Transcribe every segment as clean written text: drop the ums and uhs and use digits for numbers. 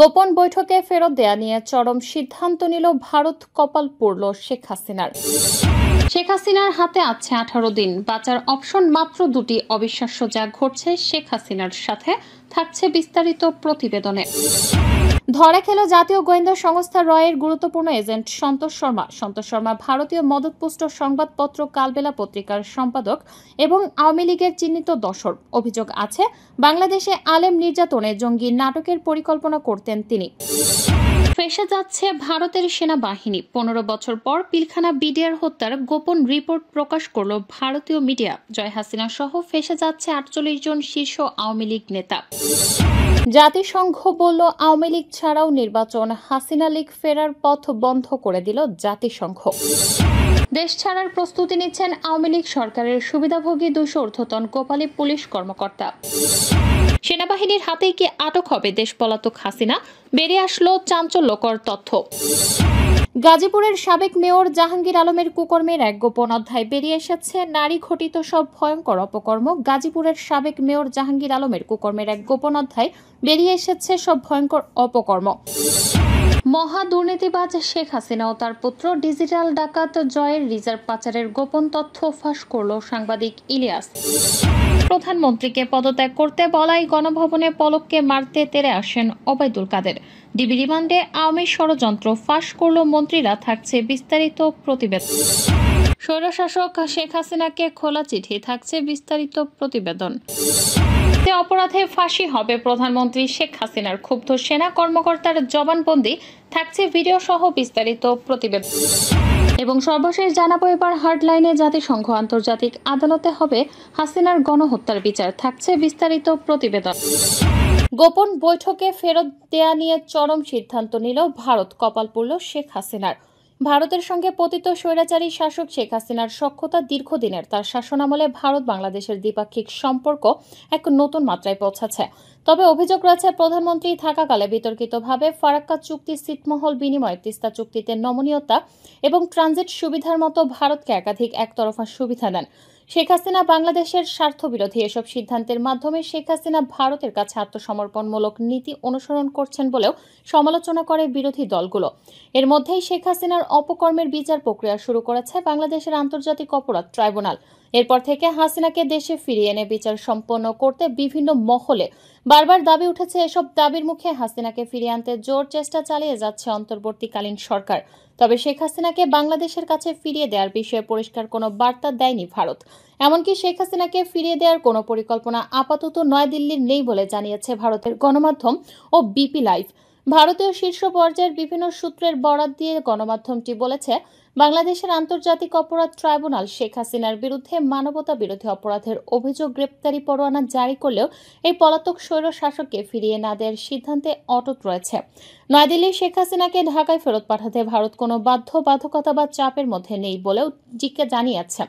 গোপন বৈঠকে ফেরত দেয়া নিয়ে চরম সিদ্ধান্ত নিল ভারত। কপাল পুড়ল শেখ হাসিনার। শেখ হাসিনার হাতে আছে 18 দিন, বাঁচার অপশন মাত্র দুটি। অবিশ্বাস্য যা ঘটছে শেখ হাসিনার সাথে, থাকছে বিস্তারিত প্রতিবেদনে। ধরা খেল জাতীয় গোয়েন্দা সংস্থা রয়ের গুরুত্বপূর্ণ এজেন্ট সন্তোষ শর্মা। সন্তোষ শর্মা ভারতীয় মদতপুষ্ট সংবাদপত্র কালবেলা পত্রিকার সম্পাদক এবং আওয়ামী লীগের চিহ্নিত দোসর। অভিযোগ আছে বাংলাদেশে আলেম নির্যাতনে জঙ্গি নাটকের পরিকল্পনা করতেন তিনি। ফেঁসে যাচ্ছে ভারতের সেনাবাহিনী। 15 বছর পর পিলখানা বিডিআর হত্যার গোপন রিপোর্ট প্রকাশ করল ভারতীয় মিডিয়া। জয় হাসিনা সহ ফেঁসে যাচ্ছে 48 জন শীর্ষ আওয়ামী লীগ নেতা। জাতিসংঘ বলল আওয়ামী লীগ ছাড়াও নির্বাচন। হাসিনা লীগ ফেরার পথ বন্ধ করে দিল জাতিসংঘ। দেশ ছাড়ার প্রস্তুতি নিচ্ছেন আওয়ামী লীগ সরকারের সুবিধাভোগী 200 ঊর্ধ্বতন কোপালী পুলিশ কর্মকর্তা। সেনাবাহিনীর হাতেই কি আটক হবে দেশ পলাতক হাসিনা? বেরিয়ে আসলো চাঞ্চল্যকর তথ্য। গাজীপুরের সাবেক মেয়র জাহাঙ্গীর আলমের কুকর্মের এক গোপন অধ্যায় বেরিয়ে এসেছে। নারী ঘটিত সব ভয়ঙ্কর অপকর্ম। গাজীপুরের সাবেক মেয়র জাহাঙ্গীর আলমের কুকর্মের এক গোপন অধ্যায় বেরিয়ে এসেছে সব ভয়ঙ্কর অপকর্ম। মহা দুর্নীতিবাজ শেখ হাসিনা ও তার পুত্র ডিজিটাল ডাকাত জয়ের রিজার্ভ পাচারের গোপন তথ্য ফাঁস করল সাংবাদিক ইলিয়াস। প্রধানমন্ত্রীকে পদত্যাগ করতে বলাই গণভবনে পলককে মারতে তেড়ে আসেন ওবায়দুল কাদের। ডিবি রিমান্ডে আওয়ামী ষড়যন্ত্র ফাঁস করল মন্ত্রীরা, থাকছে বিস্তারিত প্রতিবেদন। স্বৈরশাসক শেখ হাসিনাকে খোলা চিঠি, থাকছে বিস্তারিত প্রতিবেদন। অপরাধে ফাঁসি হবে প্রধানমন্ত্রী শেখ হাসিনার। ক্ষুব্ধ সেনা কর্মকর্তার জবানবন্দি, থাকছে ভিডিও সহ বিস্তারিত প্রতিবেদন। এবং সর্বশেষ জানাবো এবার হার্ডলাইনে জাতিসংঘ আন্তর্জাতিক আদালতে হবে হাসিনার গণহত্যার বিচার, থাকছে বিস্তারিত প্রতিবেদন। গোপন বৈঠকে ফেরত দেয়া নিয়ে চরম সিদ্ধান্ত নিল ভারত। কপাল পুড়ল শেখ হাসিনার। ভারতের সঙ্গে পতিত স্বৈরাচারী শাসক শেখ হাসিনার সখ্যতা দীর্ঘদিনের। তার শাসনামলে ভারত বাংলাদেশের দ্বিপাক্ষিক সম্পর্ক এক নতুন মাত্রায় পৌঁছাচ্ছে। তবে অভিযোগ রয়েছে প্রধানমন্ত্রী থাকাকালে বিতর্কিতভাবে ফারাক্কা চুক্তি, ছিটমহল বিনিময়, তিস্তা চুক্তিতে নমনীয়তা এবং ট্রানজিট সুবিধার মতো ভারতকে একাধিক একতরফা সুবিধা দেন। শেখ হাসিনা বাংলাদেশের স্বার্থবিরোধী এসব সিদ্ধান্তের মাধ্যমে শেখ হাসিনা ভারতের কাছে আত্মসমর্পণমূলক নীতি অনুসরণ করছেন বলেও সমালোচনা করে বিরোধী দলগুলো। এর মধ্যেই শেখ হাসিনার অপকর্মের বিচার প্রক্রিয়া শুরু করেছে বাংলাদেশের আন্তর্জাতিক অপরাধ ট্রাইব্যুনাল। এরপর থেকে হাসিনাকে দেশে ফিরিয়ে এনে বিচার সম্পন্ন করতে বিভিন্ন মহলে বারবার দাবি উঠেছে। এসব দাবির মুখে হাসিনাকে ফিরিয়ে আনতে জোর চেষ্টা চালিয়ে যাচ্ছে অন্তর্বর্তীকালীন সরকার। তবে শেখ হাসিনাকে বাংলাদেশের কাছে ফিরিয়ে দেওয়ার বিষয়ে পরিষ্কার কোনো বার্তা দেয়নি ভারত। এমনকি শেখ হাসিনাকে ফিরিয়ে দেওয়ার কোনো পরিকল্পনা আপাতত নয়াদিল্লির নেই বলে জানিয়েছে ভারতের গণমাধ্যম ও বিপি লাইভ। ভারতীয় শীর্ষ পর্যায়ের বিভিন্ন সূত্রের বরাত দিয়ে গণমাধ্যমটি বলেছে, বাংলাদেশের আন্তর্জাতিক অপরাধ ট্রাইব্যুনাল শেখ হাসিনার বিরুদ্ধে মানবতা বিরোধী অপরাধের অভিযোগ গ্রেপ্তারি পরোয়ানা জারি করলেও এই পলাতক স্বৈর শাসককে ফিরিয়ে না দেওয়ার সিদ্ধান্তে অটুট রয়েছে। নয়াদিল্লি শেখ হাসিনাকে ঢাকায় ফেরত পাঠাতে ভারত কোনো বাধ্যবাধকতা বা চাপের মধ্যে নেই বলেও জানিয়েছে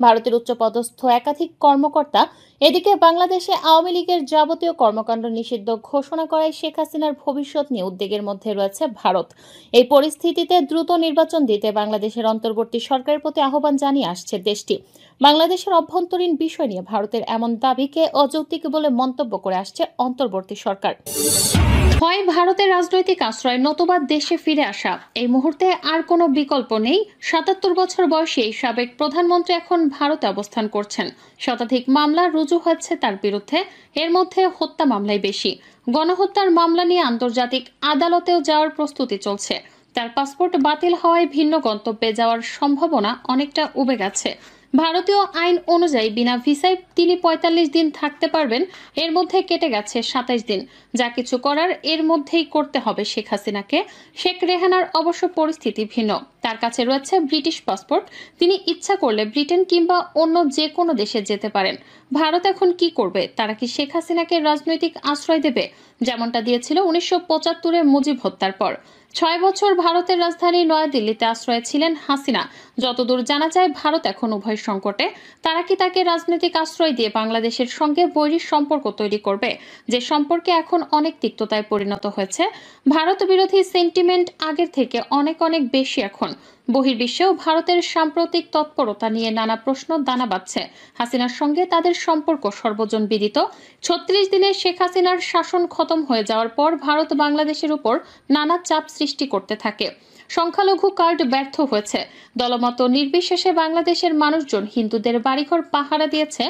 ভারতের উচ্চপদস্থ একাধিক কর্মকর্তা। এদিকে বাংলাদেশে আওয়ামী লীগের যাবতীয় কর্মকাণ্ড নিষিদ্ধ ঘোষণা করায় শেখ হাসিনার ভবিষ্যৎ নিয়ে উদ্বেগের মধ্যে রয়েছে ভারত। এই পরিস্থিতিতে দ্রুত নির্বাচন দিতে বাংলাদেশের অন্তর্বর্তী সরকারের প্রতি আহ্বান জানিয়ে আসছে দেশটি। বাংলাদেশের অভ্যন্তরীণ বিষয় নিয়ে ভারতের এমন দাবিকে অযৌক্তিক বলে মন্তব্য করে আসছে অন্তর্বর্তী সরকার। হয় ভারতের রাজনৈতিক আশ্রয়, নতুবা দেশে ফিরে আসা। এই মুহূর্তে আর কোনো বিকল্প নেই। 77 বছর বয়সী এই সাবেক প্রধানমন্ত্রী এখন ভারতে অবস্থান করছেন। শতাধিক মামলা রুজু হয়েছে তার বিরুদ্ধে, এর মধ্যে হত্যা মামলাই বেশি। গণহত্যার মামলা নিয়ে আন্তর্জাতিক আদালতেও যাওয়ার প্রস্তুতি চলছে। তার পাসপোর্ট বাতিল হওয়ায় ভিন্ন গন্তব্যে যাওয়ার সম্ভাবনা অনেকটা উবে গেছে। ভারতীয় আইন অনুযায়ী বিনা ভিসায় তিনি 45 দিন থাকতে পারবেন। এর মধ্যে কেটে গেছে 27 দিন। যা কিছু করার এর মধ্যেই করতে হবে শেখ হাসিনাকে। শেখ রেহানার অবশ্য পরিস্থিতি ভিন্ন। তার কাছে রয়েছে ব্রিটিশ পাসপোর্ট। তিনি ইচ্ছা করলে ব্রিটেন কিংবা অন্য যে কোনো দেশে যেতে পারেন। ভারত এখন কি করবে? তারা কি শেখ হাসিনাকে রাজনৈতিক আশ্রয় দেবে, যেমনটা দিয়েছিল 1975-এ মুজিব হত্যার পর? 6 বছর ভারতের রাজধানী নয়াদিল্লিতে আশ্রয়ে ছিলেন হাসিনা। যতদূর জানা যায় ভারত এখন উভয় সংকটে। তারা কি তাকে রাজনৈতিক আশ্রয় দিয়ে বাংলাদেশের সঙ্গে বৈরী সম্পর্ক তৈরি করবে, যে সম্পর্কে এখন অনেক তিক্ততায় পরিণত হয়েছে? ভারত বিরোধী সেন্টিমেন্ট আগের থেকে অনেক বেশি এখন। বহির্বিশ্বেও ভারতের সাম্প্রতিক তৎপরতা নিয়ে নানা প্রশ্ন দানা বাঁধছে। হাসিনার সঙ্গে তাদের সম্পর্ক সর্বজন বিদিত। ৩৬ দিনে শেখ হাসিনার শাসন খতম হয়ে যাওয়ার পর ভারত বাংলাদেশের উপর নানা চাপ সৃষ্টি করতে থাকে। সংখ্যালঘু কার্ড ব্যর্থ হয়েছে, দলমত নির্বিশেষে বাংলাদেশের মানুষজন হিন্দুদের বাড়িঘর পাহারা দিয়েছে,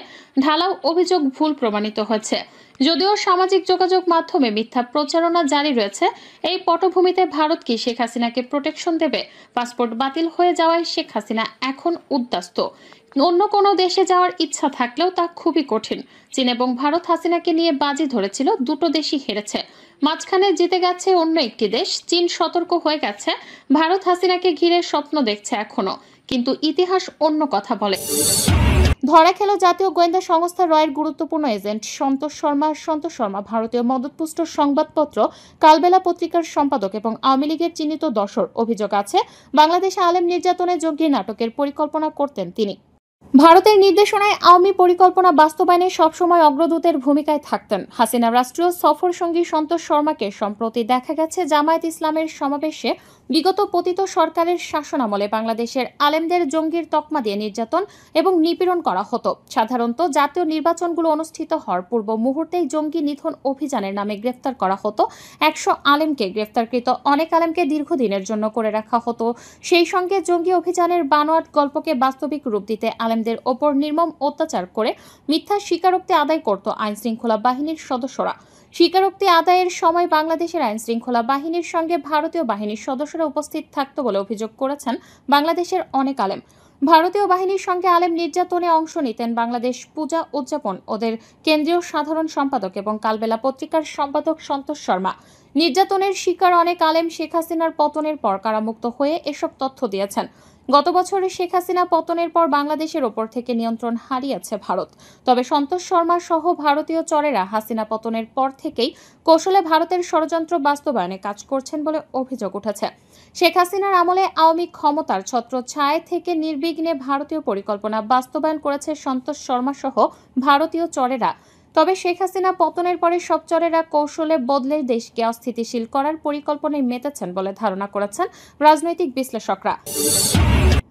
ঢালাও অভিযোগ ভুল প্রমাণিত হয়েছে। যদিও সামাজিক যোগাযোগ মাধ্যমে মিথ্যা প্রচারণা জারি রয়েছে, এই পটভূমিতে ভারত কি শেখ হাসিনাকে প্রোটেকশন দেবে? পাসপোর্ট বাতিল হয়ে যাওয়ায় শেখ হাসিনা এখন উদ্বাস্ত। অন্য কোনো দেশে যাওয়ার ইচ্ছা থাকলেও তা খুবই কঠিন। চীন এবং ভারত হাসিনাকে নিয়ে বাজি ধরেছিল, দুটো দেশই হেরেছে। মাঝখানে জিতে গেছে অন্য একটি দেশ। চীন সতর্ক হয়ে গেছে, ভারত হাসিনাকে ঘিরে স্বপ্ন দেখছে এখনো, কিন্তু ইতিহাস অন্য কথা বলে। ধরা খেল জাতীয় গোয়েন্দা সংস্থা রয়ের গুরুত্বপূর্ণ এজেন্ট সন্তোষ শর্মা। সন্তোষ শর্মা ভারতীয় মদতপুষ্ট সংবাদপত্র কালবেলা পত্রিকার সম্পাদক এবং আওয়ামী লীগের চিহ্নিত দোসর। অভিযোগ আছে, বাংলাদেশে আলেম নির্যাতনে জঙ্গি নাটকের পরিকল্পনা করতেন তিনি। ভারতের নির্দেশনায় আওয়ামী পরিকল্পনা বাস্তবায়নে সবসময় অগ্রদূতের ভূমিকায় থাকতেন। হাসিনা রাষ্ট্রীয় সফর সঙ্গী সন্তোষ শর্মাকে সম্প্রতি দেখা গেছে জামায়াত ইসলামের সমাবেশে বিগত পতিত সরকারের শাসনামলে বাংলাদেশের আলেমদের জঙ্গির তকমা দিয়ে নির্যাতন এবং নিপীড়ন করা হতো। সাধারণত জাতীয় নির্বাচনগুলো অনুষ্ঠিত হওয়ার পূর্ব মুহূর্তেই জঙ্গি নিধন অভিযানের নামে গ্রেফতার করা হতো ১০০ আলেমকে। গ্রেফতারকৃত অনেক আলেমকে দীর্ঘদিনের জন্য করে রাখা হতো। সেই সঙ্গে জঙ্গি অভিযানের বানোয়াট গল্পকে বাস্তবিক রূপ দিতে আলেমদের ওপর নির্মম অত্যাচার করে মিথ্যা স্বীকারোক্তি আদায় করত আইন শৃঙ্খলা বাহিনীর সদস্যরা। স্বীকারোক্তি আদায়ের সময় বাংলাদেশের আইন শৃঙ্খলা বাহিনীর সঙ্গে ভারতীয় বাহিনীর সদস্যরা উপস্থিত থাকত বলে অভিযোগ করেছেন বাংলাদেশের অনেক আলেম। ভারতীয় বাহিনীর সঙ্গে আলেম নির্যাতনে অংশ নিতেন বাংলাদেশ পূজা উদযাপন ওদের কেন্দ্রীয় সাধারণ সম্পাদক এবং কালবেলা পত্রিকার সম্পাদক সন্তোষ শর্মা। নির্যাতনের শিকার অনেক আলেম শেখ হাসিনার পতনের পর কারামুক্ত হয়ে এসব তথ্য দিয়েছেন। গত বছরে শেখ হাসিনা পতনের পর বাংলাদেশের ওপর থেকে নিয়ন্ত্রণ হারিয়েছে ভারত। তবে সন্তোষ শর্মা সহ ভারতীয় চরেরা হাসিনা পতনের পর থেকেই কৌশলে ভারতের ষড়যন্ত্র বাস্তবায়নে কাজ করছেন বলে অভিযোগ উঠেছে। শেখ হাসিনার আমলে আওয়ামী ক্ষমতার ছত্রছায়া থেকে নির্বিঘ্নে ভারতীয় পরিকল্পনা বাস্তবায়ন করেছে সন্তোষ শর্মা সহ ভারতীয় চরেরা। তবে শেখ হাসিনা পতনের পরে সব চরেরা কৌশলে বদলে দেশকে অস্থিতিশীল করার পরিকল্পনায় মেতেছেন বলে ধারণা করেছেন রাজনৈতিক বিশ্লেষকরা।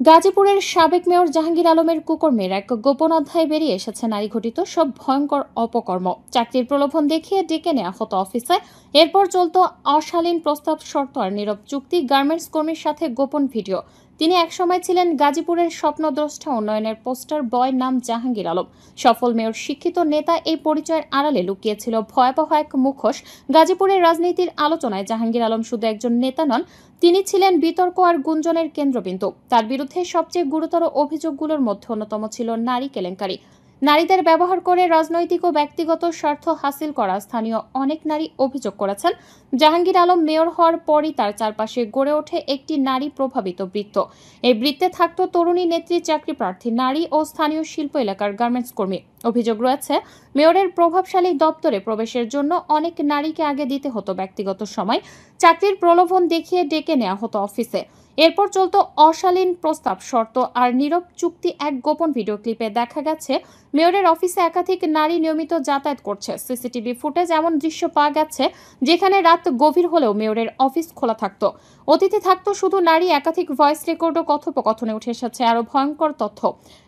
গাজীপুরের সাবেক মেয়র জাহাঙ্গীর আলমের কুকর্মের এক গোপন অধ্যায় বেরিয়ে এসেছে নারী ঘটিত সব ভয়ঙ্কর অপকর্ম। চাকরির প্রলোভন দেখিয়ে ডেকে নেওয়া হতো অফিসে, এরপর চলত অশালীন প্রস্তাব, শর্ত আর নীরব চুক্তি। গার্মেন্টস কর্মীর সাথে গোপন ভিডিও। তিনি একসময় ছিলেন গাজীপুরের স্বপ্নদ্রষ্টা উন্নয়নের পোস্টার বয়, নাম জাহাঙ্গীর আলম। সফল মেয়র, শিক্ষিত নেতা, এই পরিচয়ের আড়ালে লুকিয়েছিল ভয়াবহ এক মুখোশ। গাজীপুরের রাজনীতির আলোচনায় জাহাঙ্গীর আলম শুধু একজন নেতা নন, তিনি ছিলেন বিতর্ক আর গুঞ্জনের কেন্দ্রবিন্দু। তার বিরুদ্ধে সবচেয়ে গুরুতর অভিযোগগুলোর মধ্যে অন্যতম ছিল নারী কেলেঙ্কারি। নারীদের ব্যবহার করে রাজনৈতিক ও ব্যক্তিগত স্বার্থ হাসিল করা। স্থানীয় অনেক নারী অভিযোগ করেছেন, জাহাঙ্গীর আলম মেয়র হওয়ার পরই তার চারপাশে গড়ে ওঠে একটি নারী প্রভাবিত বৃত্ত। এই বৃত্তে থাকত তরুণী নেত্রী, চাকরি প্রার্থী নারী ও স্থানীয় শিল্প এলাকার গার্মেন্টস কর্মী। অভিযোগ রয়েছে, মেয়রের প্রভাবশালী দপ্তরে প্রবেশের জন্য অনেক নারীকে আগে দিতে হতো ব্যক্তিগত সময়, চাকরির প্রলোভন দেখিয়ে ডেকে নেওয়া হতো অফিসে। এরপর চলত অশালীন প্রস্তাব, শর্ত আর নীরব চুক্তি। এক গোপন ভিডিও ক্লিপে দেখা গেছে মেয়রের অফিসে একাধিক নারী নিয়মিত যাতায়াত করছে। সিসিটিভি ফুটেজ এমন দৃশ্য পাওয়া গেছে যেখানে রাত গভীর হলেও মেয়রের অফিস খোলা থাকত, অতিথি থাকতো শুধু নারী। একাধিক ভয়েস রেকর্ড ও কথোপকথনে উঠে এসেছে আরো ভয়ঙ্কর তথ্য।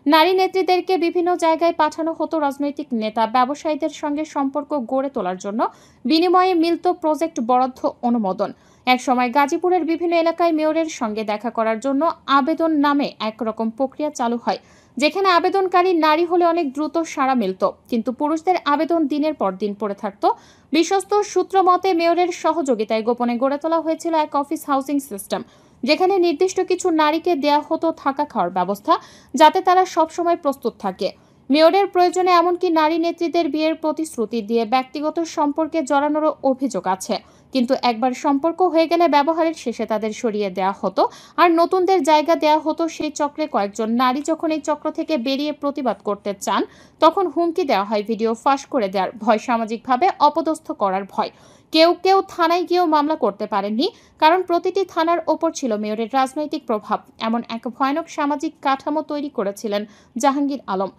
নারী নেত্রীদেরকে বিভিন্ন জায়গায় পাঠানো হতো রাজনৈতিক নেতা, ব্যবসায়ীদের সঙ্গে সম্পর্ক গড়ে তোলার জন্য। বিনিময়ে মিলত প্রজেক্ট বরাদ্দ, অনুমোদন। একসময় গাজীপুরের বিভিন্ন এলাকায় মেয়রের সঙ্গে দেখা করার জন্য আবেদন নামে একরকম প্রক্রিয়া চালু হয়, যেখানে আবেদনকারী নারী হলে অনেক দ্রুত সাড়া মিলত, কিন্তু পুরুষদের আবেদন দিনের পর দিন পড়ে থাকত। বিশ্বস্ত সূত্র মতে মেয়রের সহযোগিতায় গোপনে গড়ে তোলা হয়েছিল এক অফিস হাউসিং সিস্টেম, যেখানে নির্দিষ্ট কিছু নারীকে দেয়া হতো থাকা খাওয়ার ব্যবস্থা, যাতে তারা সবসময় প্রস্তুত থাকে। মেয়রের প্রয়োজনে এমনকি নারী নেত্রীদের বিয়ের প্রতিশ্রুতি দিয়ে ব্যক্তিগত সম্পর্কে জড়ানোরও অভিযোগ আছে। কিন্তু একবার সম্পর্ক হয়ে গেলে ব্যবহারের শেষে তাদের সরিয়ে দেওয়া হতো আর নতুনদের জায়গা দেওয়া হতো সেই চক্রে। কয়েকজন নারী যখন এই চক্র থেকে বেরিয়ে প্রতিবাদ করতে চান, তখন হুমকি দেওয়া হয়, ভিডিও ফাঁস করে দেওয়ার ভয়, সামাজিকভাবে অপদস্থ করার ভয়। কেউ কেউ থানায় গিয়েও মামলা করতে পারেননি, কারণ প্রতিটি থানার ওপর ছিল মেয়রের রাজনৈতিক প্রভাব। এমন এক ভয়ানক সামাজিক কাঠামো তৈরি করেছিলেন জাহাঙ্গীর আলম।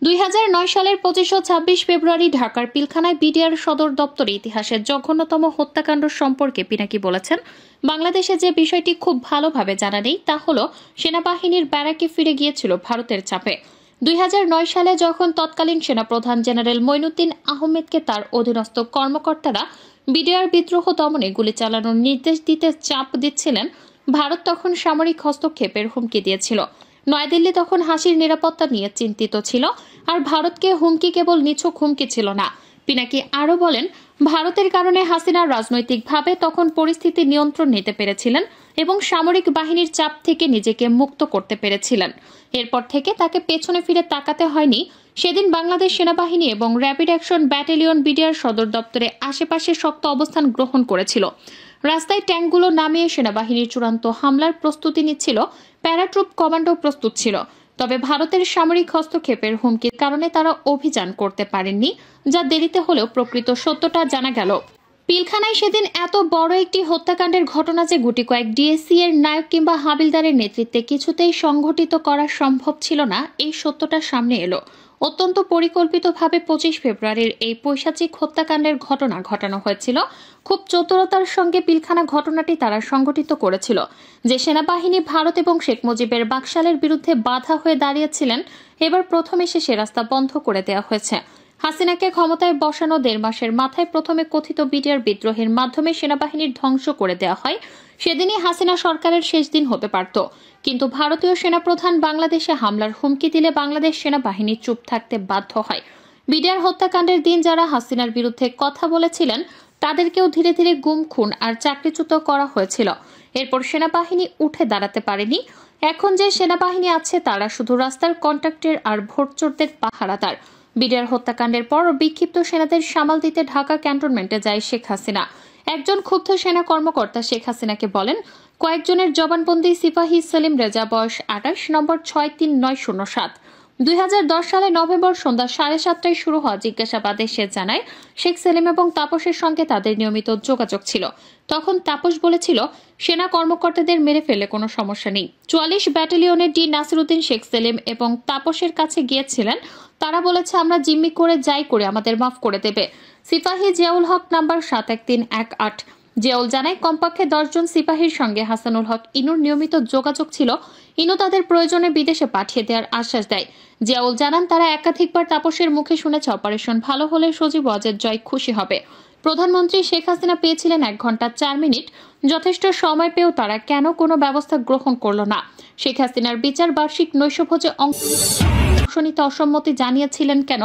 2009 সালের 25 ও 26 ফেব্রুয়ারি ঢাকার পিলখানায় বিডিআর সদর দপ্তরে ইতিহাসের জঘন্যতম হত্যাকাণ্ড সম্পর্কে পিনাকি বলেছেন, বাংলাদেশে যে বিষয়টি খুব ভালোভাবে জানা নেই তা হলো সেনাবাহিনীর ব্যারাকে ফিরে গিয়েছিল ভারতের চাপে। 2009 সালে যখন তৎকালীন সেনাপ্রধান জেনারেল মঈনুদ্দিন আহমেদকে তার অধীনস্থ কর্মকর্তারা বিডিআর বিদ্রোহ দমনে গুলি চালানোর নির্দেশ দিতে চাপ দিচ্ছিলেন, ভারত তখন সামরিক হস্তক্ষেপের হুমকি দিয়েছিল। নয়াদিল্লি তখন হাসির নিরাপত্তা নিয়ে চিন্তিত ছিল, আর ভারতকে হুমকি কেবল নিছক হুমকি ছিল না। পিনাকি আরও বলেন, ভারতের কারণে হাসিনা রাজনৈতিকভাবে তখন পরিস্থিতি নিয়ন্ত্রণ নিতে পেরেছিলেন এবং সামরিক বাহিনীর চাপ থেকে নিজেকে মুক্ত করতে পেরেছিলেন। এরপর থেকে তাকে পেছনে ফিরে তাকাতে হয়নি। সেদিন বাংলাদেশ সেনাবাহিনী এবং র্যাপিড অ্যাকশন ব্যাটালিয়ন বিডিআর সদর দপ্তরে আশেপাশে শক্ত অবস্থান গ্রহণ করেছিল। রাস্তায় ট্যাঙ্কগুলো নামিয়ে সেনাবাহিনীর চূড়ান্ত হামলার প্রস্তুতি নিচ্ছিল, প্যারাট্রুপ কমান্ডো প্রস্তুত ছিল। তবে ভারতের সামরিক হস্তক্ষেপের হুমকির কারণে তারা অভিযান করতে পারেননি, যা দেরিতে হলেও প্রকৃত সত্যটা জানা গেল। পিলখানায় সেদিন এত বড় একটি হত্যাকাণ্ডের ঘটনা যে গুটি কয়েক ডিএসসি এর নায়ক কিংবা হাবিলদারের নেতৃত্বে কিছুতেই সংঘটিত করা সম্ভব ছিল না, এই সত্যটা সামনে এলো। অত্যন্ত পরিকল্পিতভাবে 25 ফেব্রুয়ারির এই পৈশাচিক হত্যাকাণ্ডের ঘটনা ঘটানো হয়েছিল। খুব চতুরতার সঙ্গে পিলখানা ঘটনাটি তারা সংঘটিত করেছিল। যে সেনাবাহিনী ভারত এবং শেখ মুজিবের বাকশালের বিরুদ্ধে বাধা হয়ে দাঁড়িয়েছিলেন, এবার প্রথম এসে সে রাস্তা বন্ধ করে দেওয়া হয়েছে। হাসিনাকে ক্ষমতায় বসানো 1.5 মাসের মাথায় প্রথমে কথিত বিডিআর বিদ্রোহের মাধ্যমে সেনাবাহিনীর ধ্বংস করে দেওয়া হয়। সেদিনই হাসিনা সরকারের শেষ দিন হতে পারত, কিন্তু ভারতীয় সেনাপ্রধান বাংলাদেশে হামলার হুমকি দিলে বাংলাদেশ সেনাবাহিনী চুপ থাকতে বাধ্য হয়। বিডিআর হত্যাকাণ্ডের দিন যারা হাসিনার বিরুদ্ধে কথা বলেছিলেন তাদেরকেও ধীরে ধীরে গুম, খুন আর চাকরিচ্যুত করা হয়েছিল। এরপর সেনাবাহিনী উঠে দাঁড়াতে পারেনি। এখন যে সেনাবাহিনী আছে তারা শুধু রাস্তার কন্ট্রাক্টর আর ভোটচোরদের পাহারাদার। বিডিআর হত্যাকাণ্ডের পর বিক্ষিপ্ত সেনাদের সামাল দিতে ঢাকা ক্যান্টনমেন্টে যায় শেখ হাসিনা। একজন ক্ষুব্ধ সেনা কর্মকর্তা শেখ হাসিনাকে বলেন, কয়েকজনের জবানবন্দি সিপাহী সেলিম রেজা, বয়স 28, নম্বর 63907। 2010 সালে নভেম্বর সন্ধ্যা 7:30টায় শুরু হওয়া জিজ্ঞাসাবাদে সে জানায়, শেখ সেলিম এবং তাপসের সঙ্গে তাদের নিয়মিত যোগাযোগ ছিল। তখন তাপস বলেছিল, সেনা কর্মকর্তাদের মেরে ফেলে কোনো সমস্যা নেই। 44 ব্যাটালিয়নের ডি নাসিরউদ্দিন শেখ সেলিম এবং তাপসের কাছে গিয়েছিলেন। তারা বলেছে, আমরা জিম্মি করে যাই করে আমাদের মাফ করে দেবে। সিপাহী জিয়াউল হক, নাম্বার 71318। জিয়াউল জানায়, কমপক্ষে 10 জন সিপাহীর সঙ্গে হাসানুল হক ইনুর নিয়মিত যোগাযোগ ছিল। ইনু তাদের প্রয়োজনে বিদেশে পাঠিয়ে দেওয়ার আশ্বাস দেয়। জিয়াউল জানান, তারা একাধিকবার তাপসের মুখে শুনেছে অপারেশন ভালো হলে সজীব ওয়াজেদ জয় খুশি হবে। প্রধানমন্ত্রী শেখ হাসিনা পেয়েছিলেন 1 ঘন্টা 4 মিনিট। যথেষ্ট সময় পেয়েও তারা কেন কোনো ব্যবস্থা গ্রহণ করল না? শেখ হাসিনার বিচার বার্ষিক নৈশভোজে অংশ নিতে অসম্মতি জানিয়েছিলেন কেন?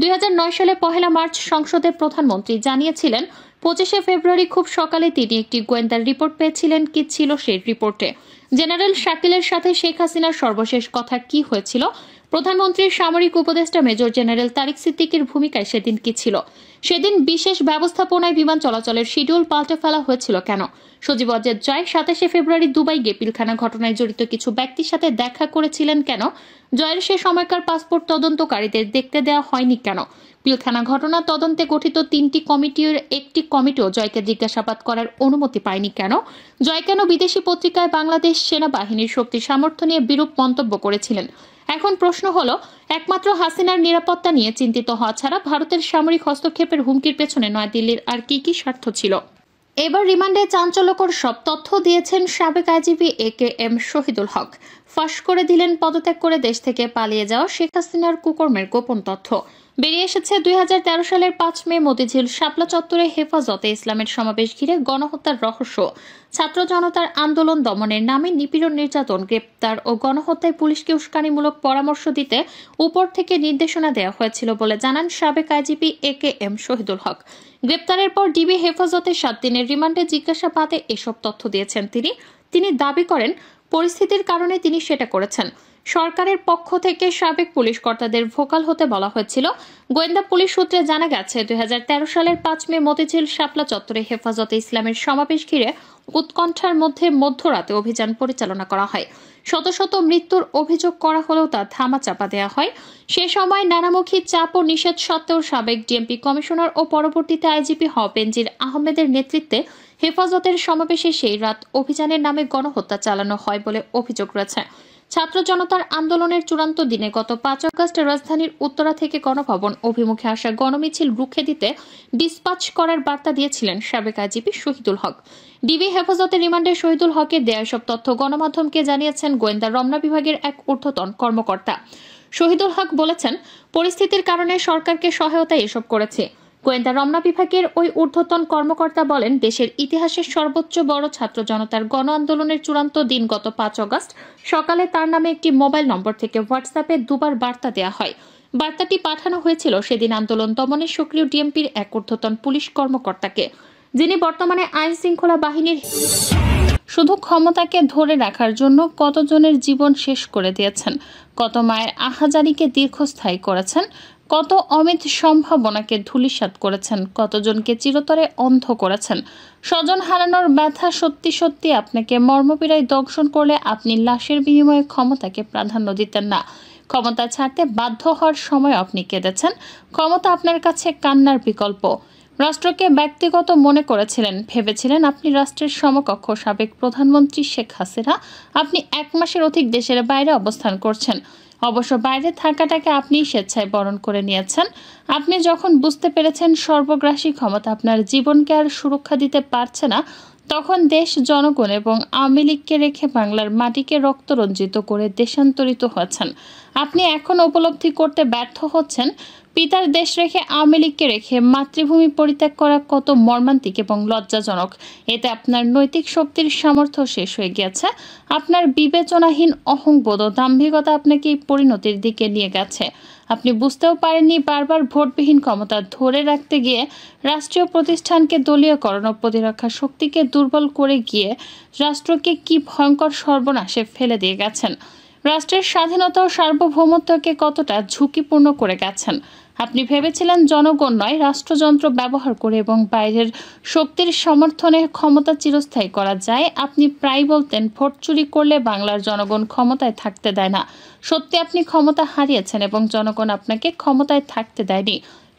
2009 সালে 1 মার্চ সংসদে প্রধানমন্ত্রী জানিয়েছিলেন, 25 ফেব্রুয়ারি খুব সকালে তিনি একটি গোয়েন্দার রিপোর্ট পেয়েছিলেন। কি ছিল সেই রিপোর্টে? জেনারেল শাকিলের সাথে শেখ হাসিনার সর্বশেষ কথা কি হয়েছিল? প্রধানমন্ত্রীর সামরিক উপদেষ্টা মেজর জেনারেল তারিক সিদ্দিকীর ভূমিকায় সেদিন কি ছিল? সেদিন বিশেষ ব্যবস্থাপনায় বিমান চলাচলের শিডিউল পাল্টে ফেলা হয়েছিল কেন? সজীব ওয়াজেদ জয় 27 ফেব্রুয়ারি দুবাই গিয়ে পিলখানা ঘটনায় জড়িত কিছু ব্যক্তির সাথে দেখা করেছিলেন কেন? জয়ের সে সময়কার পাসপোর্ট তদন্তকারীদের দেখতে দেওয়া হয়নি কেন? পিলখানা ঘটনা তদন্তে গঠিত 3টি কমিটির একটি কমিটিও জয়কে জিজ্ঞাসাবাদ করার অনুমতি পায়নি কেন? জয় কেন বিদেশি পত্রিকায় বাংলাদেশ সেনাবাহিনীর শক্তি সামর্থ্য নিয়ে বিরূপ মন্তব্য করেছিলেন? এখন প্রশ্ন হলো, একমাত্র হাসিনার নিরাপত্তা নিয়ে চিন্তিত হওয়া ছাড়া ভারতের সামরিক হস্তক্ষেপের হুমকির পেছনে নয়াদিল্লির আর কি স্বার্থ ছিল? এবার রিমান্ডে চাঞ্চল্যকর সব তথ্য দিয়েছেন সাবেক আইজিপি AKM শহীদুল হক। ফাঁস করে দিলেন পদত্যাগ করে দেশ থেকে পালিয়ে যাওয়া শেখ হাসিনার কুকর্মের গোপন তথ্য। বেরিয়ে এসেছে 2013 সালের 5 মে মতিঝিল শাপলা চত্বরে হেফাজতে ইসলামের সমাবেশ ঘিরে গণহত্যার রহস্য। ছাত্র জনতার আন্দোলন দমনের নামে নিপীড়ন, নির্যাতন, গ্রেপ্তার ও গণহত্যায় পুলিশকে উস্কানিমূলক পরামর্শ দিতে উপর থেকে নির্দেশনা দেওয়া হয়েছিল বলে জানান সাবেক আইজিপি AKM শহীদুল হক। গ্রেপ্তারের পর ডিবি হেফাজতে 7 দিনের রিমান্ডে জিজ্ঞাসাবাদে এসব তথ্য দিয়েছেন তিনি দাবি করেন, পরিস্থিতির কারণে তিনি সেটা করেছেন। সরকারের পক্ষ থেকে সাবেক পুলিশ কর্তাদের ভোকাল হতে বলা হয়েছিল। গোয়েন্দা পুলিশ সূত্রে জানা গেছে, 2013 সালের 5 মে মতিঝিল শাপলা চত্বরে হেফাজতে ইসলামের সমাবেশ ঘিরে উৎকণ্ঠার মধ্যে মধ্যরাতে অভিযান পরিচালনা করা হয়। শত শত মৃত্যুর অভিযোগ করা হলেও তা ধামাচাপা দেওয়া হয়। সে সময় নানামুখী চাপ ও নিষেধ সত্ত্বেও সাবেক ডিএমপি কমিশনার ও পরবর্তীতে আইজিপি বেনজির আহমেদের নেতৃত্বে হেফাজতের সমাবেশে সেই রাত অভিযানের নামে গণহত্যা চালানো হয় বলে অভিযোগ রয়েছে। ছাত্র জনতার আন্দোলনের চূড়ান্ত দিনে গত 5 আগস্ট রাজধানীর উত্তরা থেকে গণভবন অভিমুখে আসা গণমিছিল রুখে দিতে ডিসপাচ করার বার্তা দিয়েছিলেন সাবেক আইজিপি শহীদুল হক। ডিবি হেফাজতে রিমান্ডে শহীদুল হকের দেয়া সব তথ্য গণমাধ্যমকে জানিয়েছেন গোয়েন্দা রমনা বিভাগের এক ঊর্ধ্বতন কর্মকর্তা। শহীদুল হক বলেছেন, পরিস্থিতির কারণে সরকারকে সহায়তা এসব করেছে। গোয়েন্দা রমনা বিভাগের ওই ঊর্ধ্বতন কর্মকর্তা বলেন, দেশের ইতিহাসের সর্বোচ্চ বড় ছাত্র জনতার গণ আন্দোলনের চূড়ান্ত দিন গত 5 আগস্ট সকালে তার নামে একটি মোবাইল নম্বর থেকে হোয়াটসঅ্যাপে দুবার বার্তা দেওয়া হয়। বার্তাটি পাঠানো হয়েছিল সেদিন আন্দোলন দমনে সক্রিয় ডিএমপির এক ঊর্ধ্বতন পুলিশ কর্মকর্তাকে, যিনি বর্তমানে আইন শৃঙ্খলা বাহিনীর। শুধু ক্ষমতাকে ধরে রাখার জন্য কতজনের জীবন শেষ করে দিয়েছেন, কত মায়ের আহাজারিকে দীর্ঘস্থায়ী করেছেন, কত অমিত সম্ভাবনাকে ধূলিসাৎ করেছেন, কতজনকে চিরতরে অন্ধ করেছেন। স্বজন হারানোর ব্যথা সত্যি সত্যি আপনাকে মর্মপীড়ায় দংশন করলে আপনি লাশের বিনিময়ে ক্ষমতাকে প্রাধান্য দিতেন না। ক্ষমতা ছাড়তে বাধ্য হওয়ার সময় আপনি কেঁদেছেন। ক্ষমতা আপনার কাছে কান্নার বিকল্প। রাষ্ট্রকে ব্যক্তিগত মনে করেছিলেন, ভেবেছিলেন আপনি রাষ্ট্রের সমকক্ষ সাবেক প্রধানমন্ত্রী শেখ হাসিনা। আপনি 1 মাসের অধিক দেশের বাইরে অবস্থান করছেন। অবশ্য বাইরে থাকাটাকে আপনি স্বেচ্ছায় বরণ করে নিয়েছেন। আপনি যখন বুঝতে পেরেছেন সর্বগ্রাসী ক্ষমতা আপনার জীবনকে আর সুরক্ষা দিতে পারছে না, তখন দেশ, জনগণ এবং আওয়ামী লীগকে রেখে বাংলার মাটিকে রক্তরঞ্জিত করে দেশান্তরিত হয়েছেন। আপনি এখন উপলব্ধি করতে ব্যর্থ হচ্ছেন, পিতার দেশ রেখে আওয়ামী লীগকে রেখে মাতৃভূমি পরিত্যাগ করা কত মর্মান্তিক এবং লজ্জাজনক। এতে আপনার নৈতিক শক্তির সামর্থ্য শেষ হয়ে গিয়েছে। আপনার বিবেচনাহীন অহংবোধ ও দাম্ভিকতা আপনাকে এই পরিণতির দিকে নিয়ে গেছে। আপনি বুঝতেও পারেননি বারবার ভোটবিহীন ক্ষমতা ধরে রাখতে গিয়ে রাষ্ট্রীয় প্রতিষ্ঠানকে দলীয়করণ ও প্রতিরক্ষা শক্তিকে দুর্বল করে গিয়ে রাষ্ট্রকে কি ভয়ঙ্কর সর্বনাশে ফেলে দিয়ে গেছেন। রাষ্ট্রের স্বাধীনতা ও সার্বভৌমত্বকে কতটা ঝুঁকিপূর্ণ করে গেছেন। আপনি ভেবেছিলেন জনগণ নয়, রাষ্ট্রযন্ত্র ব্যবহার করে এবং বাইরের শক্তির সমর্থনে ক্ষমতা চিরস্থায়ী করা যায়। আপনি প্রায় বলতেন, ভোট চুরি করলে বাংলার জনগণ ক্ষমতায় থাকতে দেয় না। সত্যি আপনি ক্ষমতা হারিয়েছেন এবং জনগণ আপনাকে ক্ষমতায় থাকতে দেয়নি।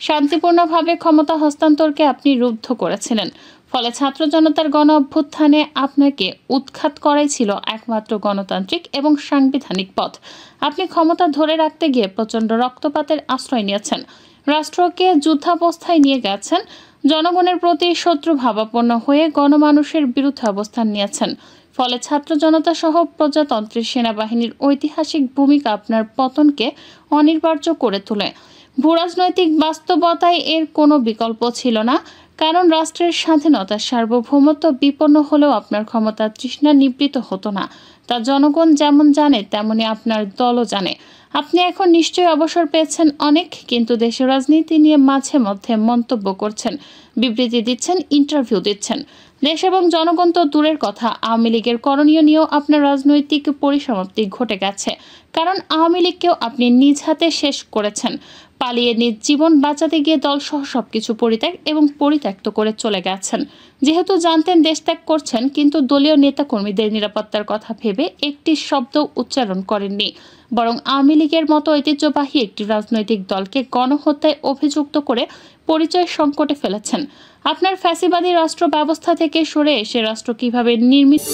শান্তিপূর্ণভাবে ক্ষমতা হস্তান্তরকে আপনি রুদ্ধ করেছিলেন। ফলে ছাত্র জনতার গণ অভ্যুত্থানে আপনাকে উৎখাত করাই ছিল একমাত্র গণতান্ত্রিক এবং সাংবিধানিক পথ। আপনি ক্ষমতা ধরে রাখতে গিয়ে প্রচণ্ড রক্তপাতের আশ্রয় নিয়েছেন, রাষ্ট্রকে যুদ্ধাবস্থায় নিয়ে গেছেন, জনগণের প্রতি শত্রু ভাবাপন্ন হয়ে গণমানুষের বিরুদ্ধে অবস্থান নিয়েছেন। ফলে ছাত্র জনতা সহ প্রজাতন্ত্রের সেনাবাহিনীর ঐতিহাসিক ভূমিকা আপনার পতনকে অনিবার্য করে তোলে। ভূরাজনৈতিক বাস্তবতায় এর কোনো বিকল্প ছিল না, কারণ রাষ্ট্রের স্বাধীনতা, সার্বভৌমত্ব বিপন্ন হলেও আপনার ক্ষমতার তৃষ্ণা নিবৃত হতো না। তা জনগণ যেমন জানে, তেমনি আপনার দলও জানে। আপনি এখন নিশ্চয়ই অবসর পেয়েছেন অনেক, কিন্তু দেশের রাজনীতি নিয়ে মাঝে মধ্যে মন্তব্য করছেন, বিবৃতি দিচ্ছেন, ইন্টারভিউ দিচ্ছেন। দেশ এবং জনগণ তো দূরের কথা, আওয়ামী লীগের করণীয় নিয়েও আপনার রাজনৈতিক পরিসমাপ্তি ঘটে গেছে। কারণ আওয়ামী লীগকেও আপনি নিজ হাতে শেষ করেছেন। পালিয়ে নিজ জীবন বাঁচাতে গিয়ে দলসহ সবকিছু পরিত্যাগ এবং পরিত্যক্ত করে চলে গেছেন। যেহেতু জানতেন দেশ ত্যাগ করছেন, কিন্তু দলীয় নেতাকর্মীদের নিরাপত্তার কথা ভেবে একটি শব্দ উচ্চারণ করেননি, বরং আওয়ামী লীগের মতো ঐতিহ্যবাহী একটি রাজনৈতিক দলকে গণহত্যায় অভিযুক্ত করে পরিচয় সংকটে ফেলেছেন। আপনার ফ্যাসিবাদী রাষ্ট্র ব্যবস্থা থেকে সরে এসে রাষ্ট্র কিভাবে নির্মিত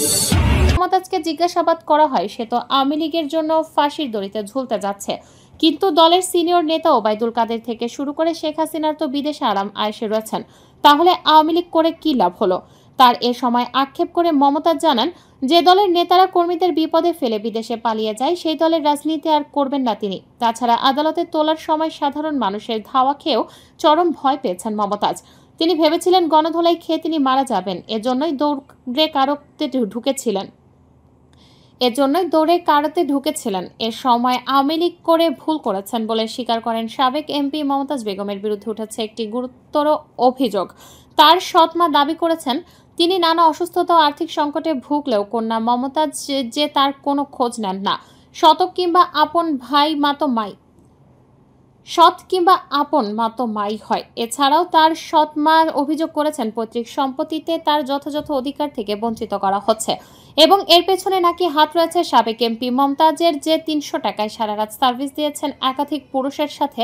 মমতাজকে জিজ্ঞাসাবাদ করা হয়, সে তো আওয়ামী লীগের জন্য ফাঁসির দড়িতে ঝুলতে যাচ্ছে। কিন্তু দলের সিনিয়র নেতা ওবায়দুল কাদের থেকে শুরু করে শেখ হাসিনার তো বিদেশে আরাম আয়েশে রয়েছেন। তাহলে আওয়ামী লীগ করে কি লাভ হলো? তার এ সময় আক্ষেপ করে মমতাজ জানান, যে দলের নেতারা কর্মীদের বিপদে ফেলে বিদেশে পালিয়ে যায়, সেই দলের রাজনীতি আর করবেন না তিনি। তাছাড়া আদালতে তোলার সময় সাধারণ মানুষের ধাওয়া খেয়েও চরম ভয় পেয়েছেন মমতাজ। তিনি ভেবেছিলেন গণধোলাই খেয়ে তিনি মারা যাবেন, এজন্যই দৌড়ে কারাতে ঢুকেছিলেন। এ সময় আওয়ামী লীগ করে ভুল করেছেন বলে স্বীকার করেন সাবেক এমপি। মমতাজ বেগমের বিরুদ্ধে উঠেছে একটি গুরুতর অভিযোগ। তার সৎমা দাবি করেছেন, তিনি নানা অসুস্থতা ও আর্থিক সংকটে ভুগলেও কন্যা মমতাজ যে তার কোনো খোঁজ নেন না। সৎ কিংবা আপন মা তো মাই হয়। এছাড়াও তার সৎমা অভিযোগ করেছেন, পৈতৃক সম্পত্তিতে তার যথাযথ অধিকার থেকে বঞ্চিত করা হচ্ছে এবং এর পেছনে নাকি হাত রয়েছে সাবেক এমপি মমতাজের, যে 300 টাকায় সারা রাত সার্ভিস দিয়েছেন একাধিক পুরুষের সাথে,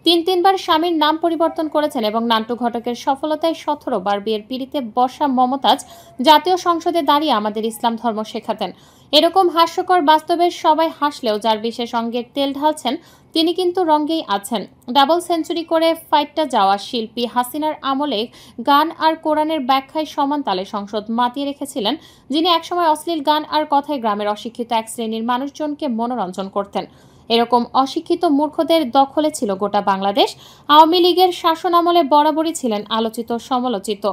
3-3 বার স্বামীর নাম পরিবর্তন করেছেন এবং নান্টু ঘটকের সফলতায় 17 বার বিয়ের পিড়িতে বসা মমতাজ জাতীয় সংসদে দাঁড়িয়ে আমাদের ইসলাম ধর্ম শেখাতেন এরকম হাস্যকর বাস্তবে সবাই হাসলেও যার বিশেষ অঙ্গের তেল ঢালছেন তিনি কিন্তু রঙ্গেই আছেন। ডাবল সেঞ্চুরি করে ফাইটটা যাওয়া শিল্পী হাসিনার আমলে গান আর কোরআনের ব্যাখ্যায় সমান তালে সংসদ মাতিয়ে রেখেছিলেন, যিনি একসময় অশ্লীল গান আর কথায় গ্রামের অশিক্ষিত এক শ্রেণীর মানুষজনকে মনোরঞ্জন করতেন। এরকম অশিক্ষিত মূর্খদের দখলে ছিল গোটা বাংলাদেশ। আওয়ামী লীগের শাসনামলে বরাবরই ছিলেন আলোচিত সমালোচিত।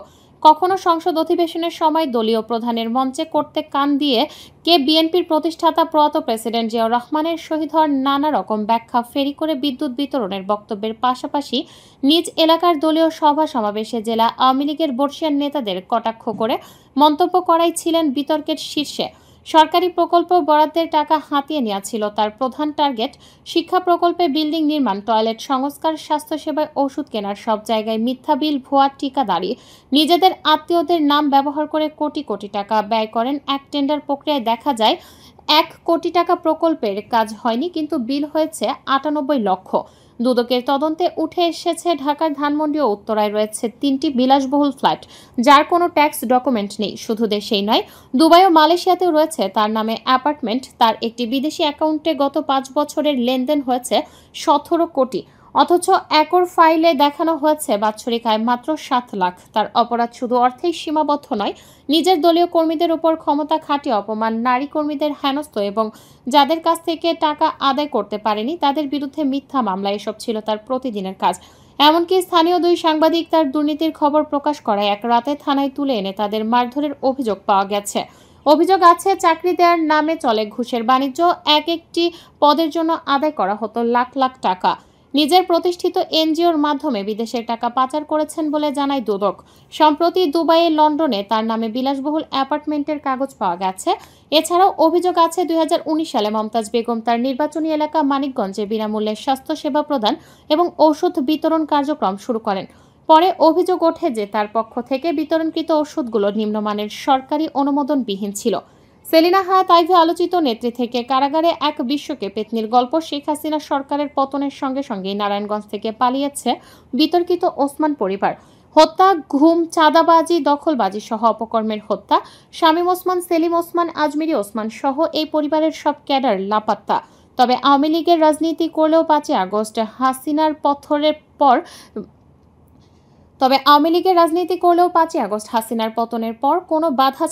কখনো সংসদ অধিবেশনের সময় দলীয় প্রধানের মঞ্চে করতে কান দিয়ে কে বিএনপির প্রতিষ্ঠাতা প্রয়াত প্রেসিডেন্ট জিয়াউর রহমানের শহীদ হওয়ার নানা রকম ব্যাখ্যা ফেরি করে বিদ্যুৎ বিতরণের বক্তব্যের পাশাপাশি নিজ এলাকার দলীয় সভা সমাবেশে জেলা আওয়ামী লীগের বর্ষিয়ান নেতাদের কটাক্ষ করে মন্তব্য করাই ছিলেন বিতর্কের শীর্ষে। সরকারি প্রকল্প বরাদ্দের টাকা হাতিয়ে নেওয়া ছিল তার প্রধান টার্গেট। শিক্ষা প্রকল্পে বিল্ডিং নির্মাণ, টয়লেট সংস্কার, স্বাস্থ্যসেবায় ওষুধ কেনার সব জায়গায় মিথ্যা বিল, ভুয়া ঠিকাদারি, নিজেদের আত্মীয়দের নাম ব্যবহার করে কোটি কোটি টাকা ব্যয় করেন। এক টেন্ডার প্রক্রিয়ায় দেখা যায় 1 কোটি টাকা প্রকল্পের কাজ হয়নি, কিন্তু বিল হয়েছে 98 লক্ষ। দুদকের তদন্তে উঠে এসেছে ঢাকার ধানমন্ডি ও উত্তরায় রয়েছে 3টি বিলাসবহুল ফ্ল্যাট, যার কোনো ট্যাক্স ডকুমেন্ট নেই। শুধু দেশেই নয়, দুবাই ও মালয়েশিয়াতেও রয়েছে তার নামে অ্যাপার্টমেন্ট। তার একটি বিদেশি অ্যাকাউন্টে গত 5 বছরের লেনদেন হয়েছে 17 কোটি, অথচ একর ফাইলে দেখানো হয়েছে বাৎসরিক আয় মাত্র 7 লাখ। তার অপরাধ শুধু অর্থেই সীমাবদ্ধ নয়, নিজের দলীয় কর্মীদের উপর ক্ষমতা খাটিয়ে অপমান, নারী কর্মীদের হেনস্থ এবং যাদের কাছ থেকে টাকা আদায় করতে পারেনি তাদের বিরুদ্ধে মিথ্যা মামলা, এসব ছিল তার প্রতিদিনের কাজ। এমনকি স্থানীয় 2 সাংবাদিক তার দুর্নীতির খবর প্রকাশ করায় এক রাতে থানায় তুলে এনে তাদের মারধরের অভিযোগ পাওয়া গেছে। অভিযোগ আছে চাকরি দেওয়ার নামে চলে ঘুষের বাণিজ্য। একটি পদের জন্য আদায় করা হতো লাখ লাখ টাকা। নিজের প্রতিষ্ঠিত এনজিওর মাধ্যমে বিদেশের টাকা পাচার করেছেন বলে জানায় দুদক। সম্প্রতি দুবাইয়ে, লন্ডনে তার নামে বিলাসবহুল অ্যাপার্টমেন্টের কাগজ পাওয়া গেছে। এছাড়াও অভিযোগ আছে 2019 সালে মমতাজ বেগম তার নির্বাচনী এলাকা মানিকগঞ্জে বিনামূল্যে স্বাস্থ্যসেবা প্রদান এবং ওষুধ বিতরণ কার্যক্রম শুরু করেন। পরে অভিযোগ ওঠে যে তার পক্ষ থেকে বিতরণকৃত ওষুধগুলো নিম্নমানের, সরকারি অনুমোদনবিহীন ছিল। সেলিনা হায়াৎ আইভী আলোচিত নেত্রী থেকে কারাগারে এক বিশ্বকে পেতনির গল্প। শেখ হাসিনা সরকারের পতনের সঙ্গে সঙ্গেই নারায়ণগঞ্জ থেকে পালিয়েছে বিতর্কিত ওসমান পরিবার। হত্যা, ঘুম, চাঁদাবাজি, দখলবাজি সহ অপকর্মের হত্যা। শামীম ওসমান, সেলিম ওসমান, আজমিরি ওসমান সহ এই পরিবারের সব ক্যাডার লাপাত্তা। তবে আওয়ামী লীগের রাজনীতি করলেও 5 আগস্ট হাসিনার পতনের পর কোনো বাধা